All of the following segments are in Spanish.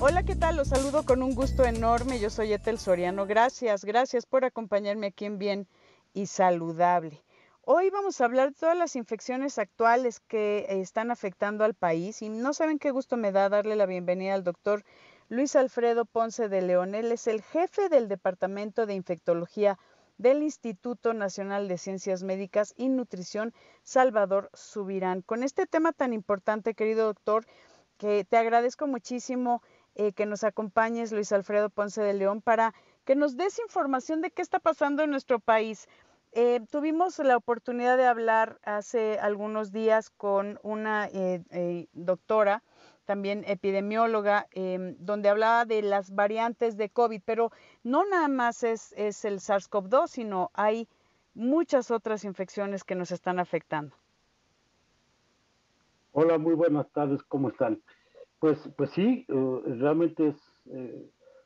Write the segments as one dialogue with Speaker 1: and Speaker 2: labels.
Speaker 1: Hola, ¿qué tal? Los saludo con un gusto enorme. Yo soy Ethel Soriano. Gracias por acompañarme aquí en Bien y Saludable. Hoy vamos a hablar de todas las infecciones actuales que están afectando al país y no saben qué gusto me da darle la bienvenida al doctor Luis Alfredo Ponce de León. Él es el jefe del Departamento de Infectología del Instituto Nacional de Ciencias Médicas y Nutrición Salvador Subirán. Con este tema tan importante, querido doctor, que te agradezco muchísimo que nos acompañes, Luis Alfredo Ponce de León, para que nos des información de qué está pasando en nuestro país. Tuvimos la oportunidad de hablar hace algunos días con una doctora, también epidemióloga, donde hablaba de las variantes de COVID, pero no nada más es el SARS-CoV-2, sino hay muchas otras infecciones que nos están afectando.
Speaker 2: Hola, muy buenas tardes, ¿cómo están? Pues sí, realmente es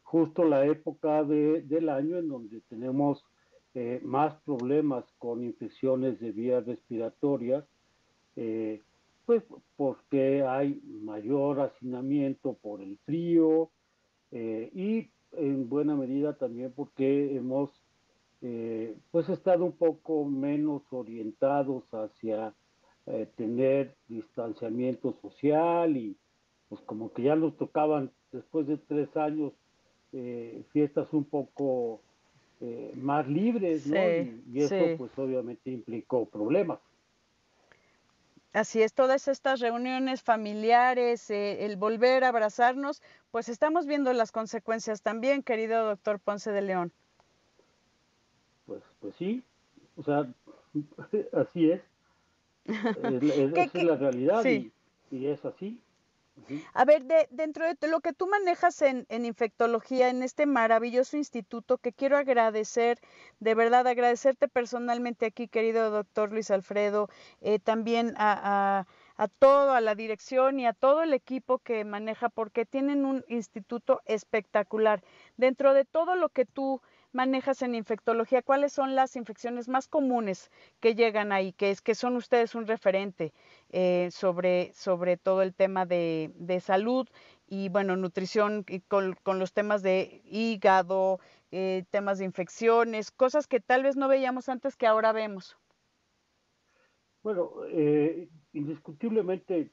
Speaker 2: justo la época del año en donde tenemos más problemas con infecciones de vías respiratorias, eh, pues porque hay mayor hacinamiento por el frío y en buena medida también porque hemos pues estado un poco menos orientados hacia tener distanciamiento social y pues como que ya nos tocaban después de 3 años fiestas un poco más libres, ¿no?
Speaker 1: Sí,
Speaker 2: Y eso
Speaker 1: sí.
Speaker 2: pues obviamente implicó problemas.
Speaker 1: Así es, todas estas reuniones familiares, el volver a abrazarnos, pues estamos viendo las consecuencias también, querido doctor Ponce de León.
Speaker 2: Pues sí, o sea, así es,
Speaker 1: ¿Qué,
Speaker 2: esa es la realidad
Speaker 1: sí.
Speaker 2: y es así. Ujú.
Speaker 1: A ver, dentro de lo que tú manejas en infectología, en este maravilloso instituto, que quiero agradecer, de verdad, agradecerte personalmente aquí, querido doctor Luis Alfredo, también a todo, a la dirección y a todo el equipo que maneja, porque tienen un instituto espectacular. Dentro de todo lo que tú manejas en infectología, ¿cuáles son las infecciones más comunes que llegan ahí, que son ustedes un referente? Sobre todo el tema de salud y bueno, nutrición y con los temas de hígado, temas de infecciones, cosas que tal vez no veíamos antes que ahora vemos.
Speaker 2: Bueno, indiscutiblemente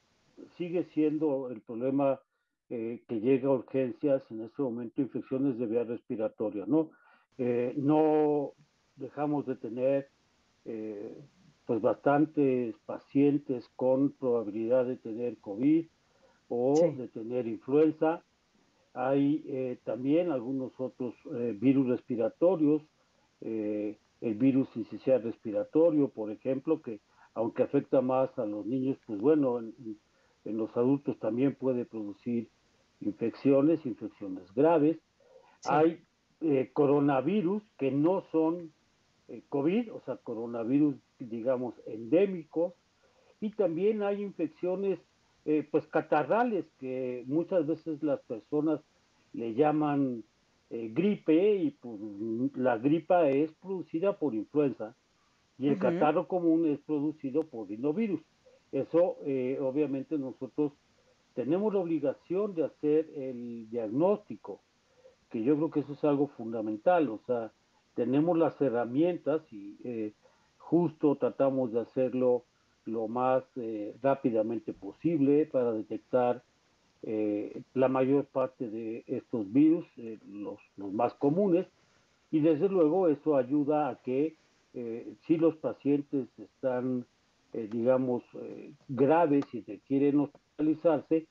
Speaker 2: sigue siendo el problema que llega a urgencias en este momento, infecciones de vía respiratoria, ¿no? No dejamos de tener eh, pues bastantes pacientes con probabilidad de tener COVID o
Speaker 1: Sí.
Speaker 2: de tener influenza. Hay también algunos otros virus respiratorios, el virus sincicial respiratorio, por ejemplo, que aunque afecta más a los niños, pues bueno, en los adultos también puede producir infecciones graves.
Speaker 1: Sí.
Speaker 2: Hay coronavirus que no son COVID, o sea, coronavirus, digamos, endémicos, y también hay infecciones, pues, catarrales, que muchas veces las personas le llaman gripe, y pues la gripa es producida por influenza, y el
Speaker 1: Ujú.
Speaker 2: catarro común es producido por rinovirus. Eso, obviamente, nosotros tenemos la obligación de hacer el diagnóstico, que yo creo que eso es algo fundamental, o sea, tenemos las herramientas y justo tratamos de hacerlo lo más rápidamente posible para detectar la mayor parte de estos virus, los más comunes, y desde luego eso ayuda a que si los pacientes están, digamos, graves y requieren hospitalizarse,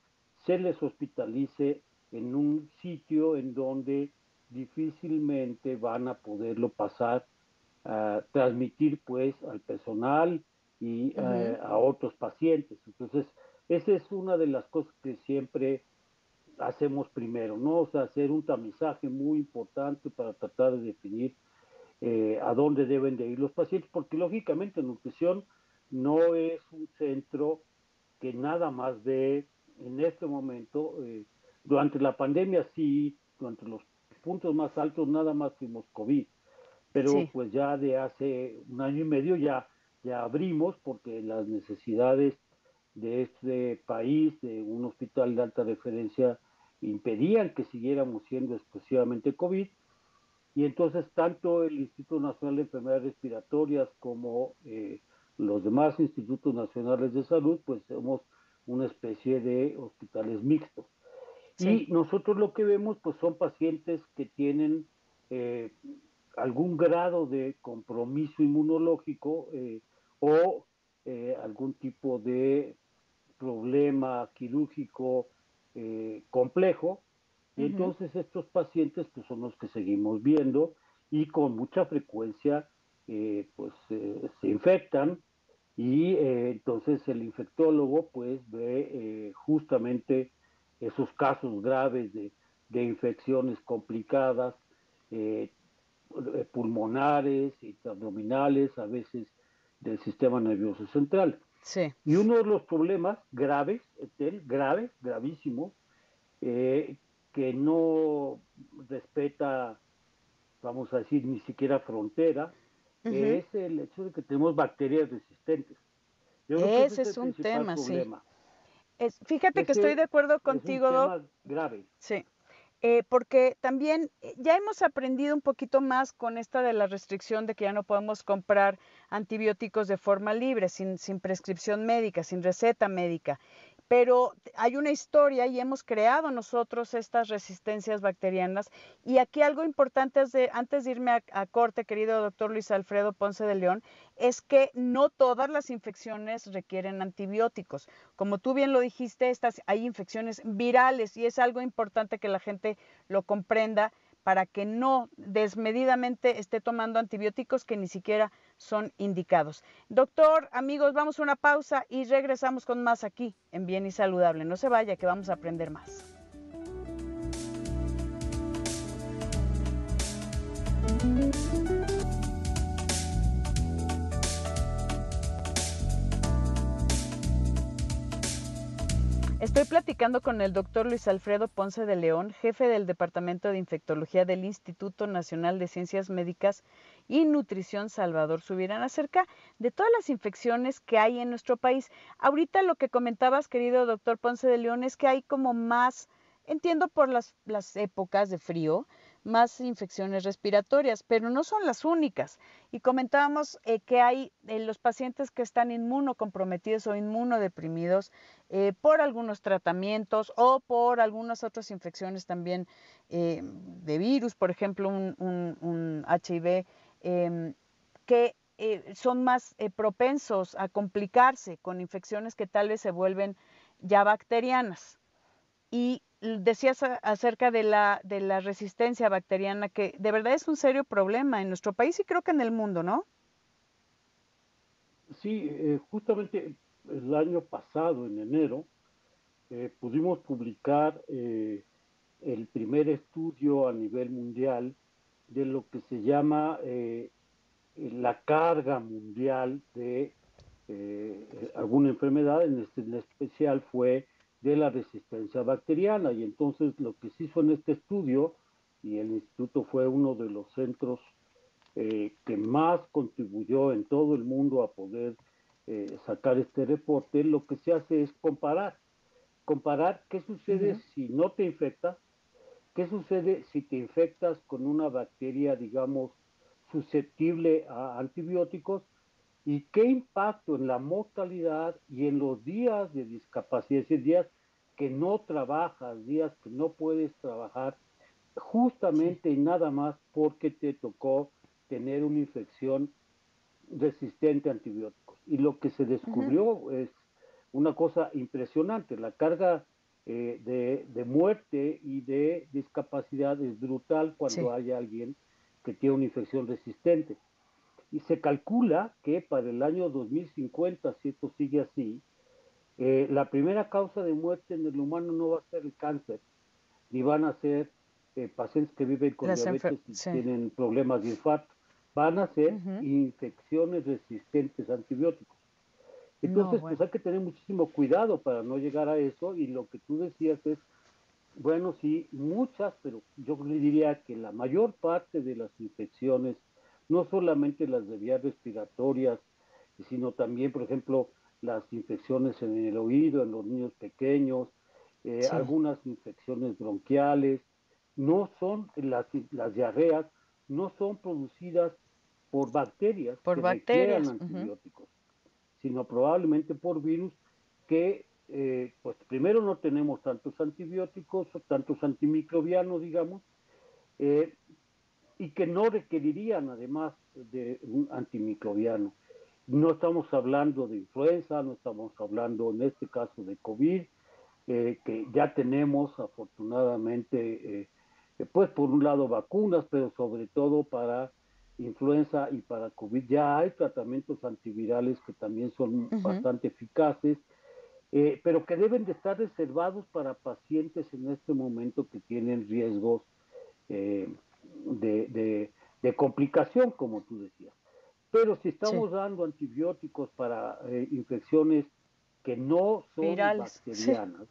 Speaker 2: se les hospitalice en un sitio en donde difícilmente van a poderlo pasar a transmitir pues al personal y
Speaker 1: Ujú.
Speaker 2: a otros pacientes. Entonces, esa es una de las cosas que siempre hacemos primero, ¿no? O sea, hacer un tamizaje muy importante para tratar de definir a dónde deben de ir los pacientes, porque lógicamente nutrición no es un centro que nada más ve en este momento, durante la pandemia sí, durante los puntos más altos nada más fuimos COVID, pero
Speaker 1: Sí.
Speaker 2: pues ya de hace un año y medio ya abrimos porque las necesidades de este país, de un hospital de alta referencia, impedían que siguiéramos siendo exclusivamente COVID, y entonces tanto el Instituto Nacional de Enfermedades Respiratorias como los demás institutos nacionales de salud, pues somos una especie de hospitales mixtos.
Speaker 1: Sí.
Speaker 2: Y nosotros lo que vemos, pues son pacientes que tienen eh, algún grado de compromiso inmunológico o algún tipo de problema quirúrgico complejo, y
Speaker 1: Ujú.
Speaker 2: entonces estos pacientes pues, son los que seguimos viendo y con mucha frecuencia se infectan, y entonces el infectólogo pues ve justamente esos casos graves de infecciones complicadas, eh, pulmonares, abdominales, a veces del sistema nervioso central.
Speaker 1: Sí.
Speaker 2: Y uno de los problemas graves, gravísimos, eh, que no respeta, vamos a decir, ni siquiera frontera,
Speaker 1: Ujú.
Speaker 2: es el hecho de que tenemos bacterias resistentes. Yo creo que ese
Speaker 1: Ese
Speaker 2: es
Speaker 1: es
Speaker 2: el
Speaker 1: un
Speaker 2: principal
Speaker 1: tema, sí.
Speaker 2: problema.
Speaker 1: Fíjate que estoy de
Speaker 2: Ese
Speaker 1: acuerdo
Speaker 2: es un
Speaker 1: contigo, Doc.
Speaker 2: tema grave.
Speaker 1: Sí. Porque también ya hemos aprendido un poquito más con esta de la restricción de que ya no podemos comprar antibióticos de forma libre, sin prescripción médica, sin receta médica. Pero hay una historia y hemos creado nosotros estas resistencias bacterianas. Y aquí algo importante antes de irme a corte, querido doctor Luis Alfredo Ponce de León, es que no todas las infecciones requieren antibióticos. Como tú bien lo dijiste, hay infecciones virales y es algo importante que la gente lo comprenda para que no desmedidamente esté tomando antibióticos que ni siquiera son indicados. Doctor, amigos, vamos a una pausa y regresamos con más aquí en Bien y Saludable. No se vaya, que vamos a aprender más. Estoy platicando con el doctor Luis Alfredo Ponce de León, jefe del Departamento de Infectología del Instituto Nacional de Ciencias Médicas y Nutrición Salvador Subirán, acerca de todas las infecciones que hay en nuestro país. Ahorita lo que comentabas, querido doctor Ponce de León, es que hay como más, entiendo por las épocas de frío, más infecciones respiratorias, pero no son las únicas. Y comentábamos que hay los pacientes que están inmunocomprometidos o inmunodeprimidos por algunos tratamientos o por algunas otras infecciones también de virus, por ejemplo, un HIV, que son más propensos a complicarse con infecciones que tal vez se vuelven ya bacterianas. Y decías acerca de la resistencia bacteriana, que de verdad es un serio problema en nuestro país y creo que en el mundo, ¿no?
Speaker 2: Sí, justamente el año pasado, en enero, pudimos publicar el primer estudio a nivel mundial de lo que se llama la carga mundial de alguna enfermedad, en especial fue de la resistencia bacteriana. Y entonces lo que se hizo en este estudio, y el instituto fue uno de los centros que más contribuyó en todo el mundo a poder sacar este reporte, lo que se hace es comparar qué sucede
Speaker 1: Ujú.
Speaker 2: si no te infectas, qué sucede si te infectas con una bacteria, digamos, susceptible a antibióticos, y qué impacto en la mortalidad y en los días de discapacidad, es decir, días que no trabajas, días que no puedes trabajar,
Speaker 1: Sí.
Speaker 2: justamente y nada más porque te tocó tener una infección resistente a antibióticos. Y lo que se
Speaker 1: Ujú.
Speaker 2: descubrió es una cosa impresionante: la carga de muerte y de discapacidad es brutal cuando
Speaker 1: Sí.
Speaker 2: hay alguien que tiene una infección resistente. Y se calcula que para el año 2050, si esto sigue así, la primera causa de muerte en el humano no va a ser el cáncer, ni van a ser pacientes que viven con diabetes y
Speaker 1: Sí.
Speaker 2: tienen problemas de infarto, van a ser
Speaker 1: Ujú.
Speaker 2: infecciones resistentes a antibióticos.
Speaker 1: No,
Speaker 2: Entonces, pues
Speaker 1: bueno.
Speaker 2: hay que tener muchísimo cuidado para no llegar a eso, y lo que tú decías es, bueno, sí, muchas, pero yo le diría que la mayor parte de las infecciones, no solamente las de vías respiratorias, sino también, por ejemplo, las infecciones en el oído, en los niños pequeños,
Speaker 1: Sí,
Speaker 2: algunas infecciones bronquiales. No son las diarreas, no son producidas por bacterias
Speaker 1: por
Speaker 2: que requieran
Speaker 1: bacterias. Ujú.
Speaker 2: antibióticos, sino probablemente por virus que, pues primero no tenemos tantos antibióticos o tantos antimicrobianos, digamos, eh, y que no requerirían además de un antimicrobiano. No estamos hablando de influenza, no estamos hablando en este caso de COVID, que ya tenemos afortunadamente, pues por un lado vacunas, pero sobre todo para influenza y para COVID ya hay tratamientos antivirales que también son
Speaker 1: Ujú.
Speaker 2: bastante eficaces, pero que deben de estar reservados para pacientes en este momento que tienen riesgos eh, de complicación, como tú decías. Pero si
Speaker 1: Sí,
Speaker 2: estamos dando antibióticos para infecciones que no son
Speaker 1: virales. Sí.
Speaker 2: bacterianas,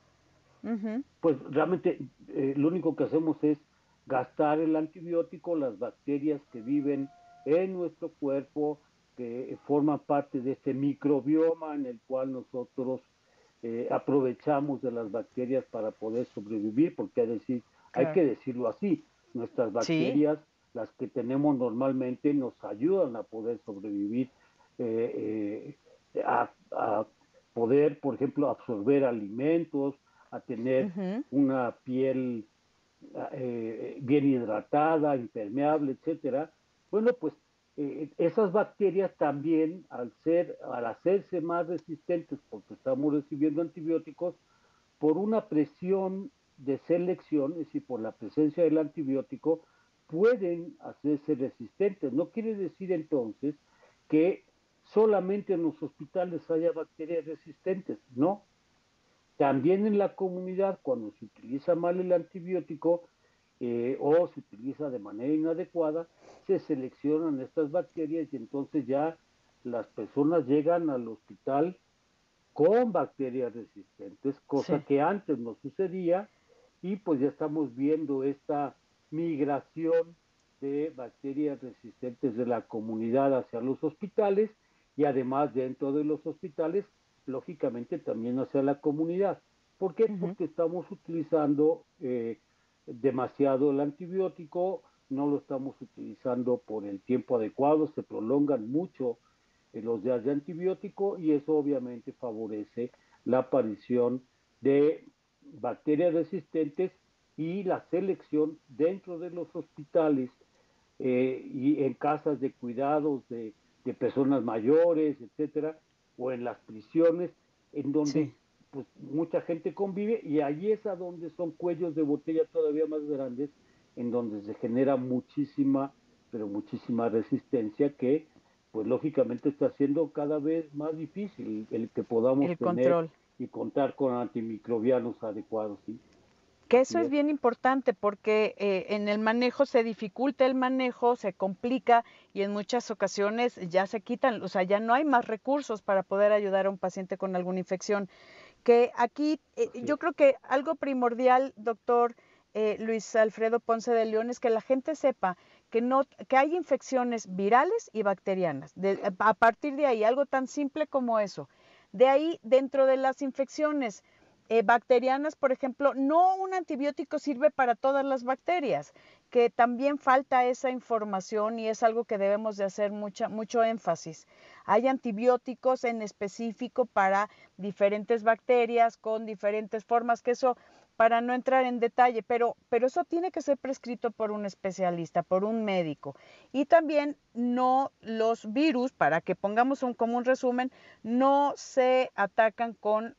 Speaker 1: Ujú.
Speaker 2: pues realmente lo único que hacemos es gastar el antibiótico, las bacterias que viven en nuestro cuerpo, que forman parte de este microbioma en el cual nosotros aprovechamos de las bacterias para poder sobrevivir, porque hay
Speaker 1: Claro.
Speaker 2: que decirlo así, nuestras
Speaker 1: Sí.
Speaker 2: bacterias, las que tenemos normalmente, nos ayudan a poder sobrevivir, a poder, por ejemplo, absorber alimentos, a tener
Speaker 1: Ujú.
Speaker 2: una piel bien hidratada, impermeable, etcétera. Bueno, pues esas bacterias también, al hacerse más resistentes porque estamos recibiendo antibióticos, por una presión de selección, es decir, por la presencia del antibiótico, pueden hacerse resistentes. No quiere decir entonces que solamente en los hospitales haya bacterias resistentes, no. También en la comunidad, cuando se utiliza mal el antibiótico o se utiliza de manera inadecuada, se seleccionan estas bacterias y entonces ya las personas llegan al hospital con bacterias resistentes, cosa
Speaker 1: Sí.
Speaker 2: que antes no sucedía, y pues ya estamos viendo esta migración de bacterias resistentes de la comunidad hacia los hospitales y además dentro de los hospitales, lógicamente también hacia la comunidad. ¿Por qué?
Speaker 1: Ujú.
Speaker 2: Porque estamos utilizando demasiado el antibiótico, no lo estamos utilizando por el tiempo adecuado, se prolongan mucho los días de antibiótico y eso obviamente favorece la aparición de bacterias resistentes y la selección dentro de los hospitales y en casas de cuidados de personas mayores, etcétera, o en las prisiones, en
Speaker 1: Sí.
Speaker 2: donde pues mucha gente convive y ahí es a donde son cuellos de botella todavía más grandes, en donde se genera muchísima, pero muchísima resistencia que pues lógicamente está siendo cada vez más difícil el que podamos
Speaker 1: El
Speaker 2: tener
Speaker 1: control.
Speaker 2: y contar con antimicrobianos adecuados, ¿sí?
Speaker 1: Que eso
Speaker 2: Así
Speaker 1: es
Speaker 2: es.
Speaker 1: bien importante porque en el manejo se dificulta el manejo, se complica y en muchas ocasiones ya se quitan, o sea, ya no hay más recursos para poder ayudar a un paciente con alguna infección. Que aquí
Speaker 2: Así
Speaker 1: yo
Speaker 2: es.
Speaker 1: creo que algo primordial, doctor Luis Alfredo Ponce de León, es que la gente sepa que no, que hay infecciones virales y bacterianas. A partir de ahí, algo tan simple como eso. De ahí, dentro de las infecciones bacterianas, por ejemplo, no un antibiótico sirve para todas las bacterias, que también falta esa información y es algo que debemos de hacer mucho énfasis. Hay antibióticos en específico para diferentes bacterias con diferentes formas, que eso para no entrar en detalle, pero eso tiene que ser prescrito por un especialista, por un médico. Y también no los virus, para que pongamos como un resumen, no se atacan con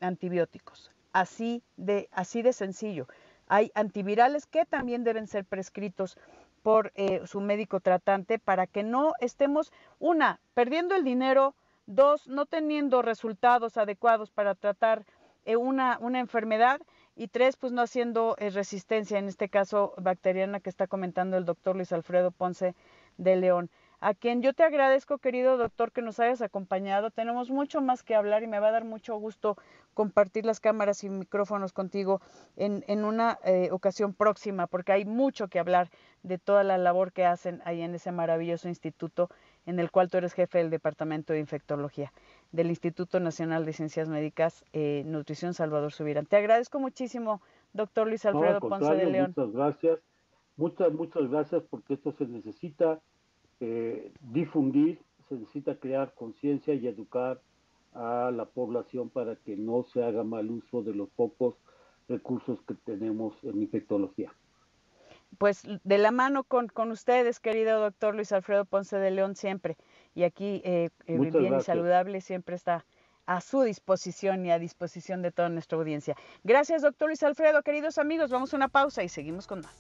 Speaker 1: antibióticos. Así de sencillo. Hay antivirales que también deben ser prescritos por su médico tratante para que no estemos, una, perdiendo el dinero, dos, no teniendo resultados adecuados para tratar una enfermedad y tres, pues no haciendo resistencia, en este caso bacteriana que está comentando el doctor Luis Alfredo Ponce de León. A quien yo te agradezco, querido doctor, que nos hayas acompañado. Tenemos mucho más que hablar y me va a dar mucho gusto compartir las cámaras y micrófonos contigo en una ocasión próxima, porque hay mucho que hablar de toda la labor que hacen ahí en ese maravilloso instituto en el cual tú eres jefe del Departamento de Infectología. del Instituto Nacional de Ciencias Médicas, Nutrición Salvador Subirán. Te agradezco muchísimo, doctor Luis
Speaker 2: No, al
Speaker 1: Alfredo Ponce de
Speaker 2: contrario,
Speaker 1: León.
Speaker 2: muchas gracias. Muchas gracias porque esto se necesita difundir, se necesita crear conciencia y educar a la población para que no se haga mal uso de los pocos recursos que tenemos en infectología.
Speaker 1: Pues de la mano con ustedes, querido doctor Luis Alfredo Ponce de León, siempre. Y aquí,
Speaker 2: Muchas
Speaker 1: Bien y
Speaker 2: gracias.
Speaker 1: Saludable siempre está a su disposición y a disposición de toda nuestra audiencia. Gracias, doctor Luis Alfredo. Queridos amigos, vamos a una pausa y seguimos con más.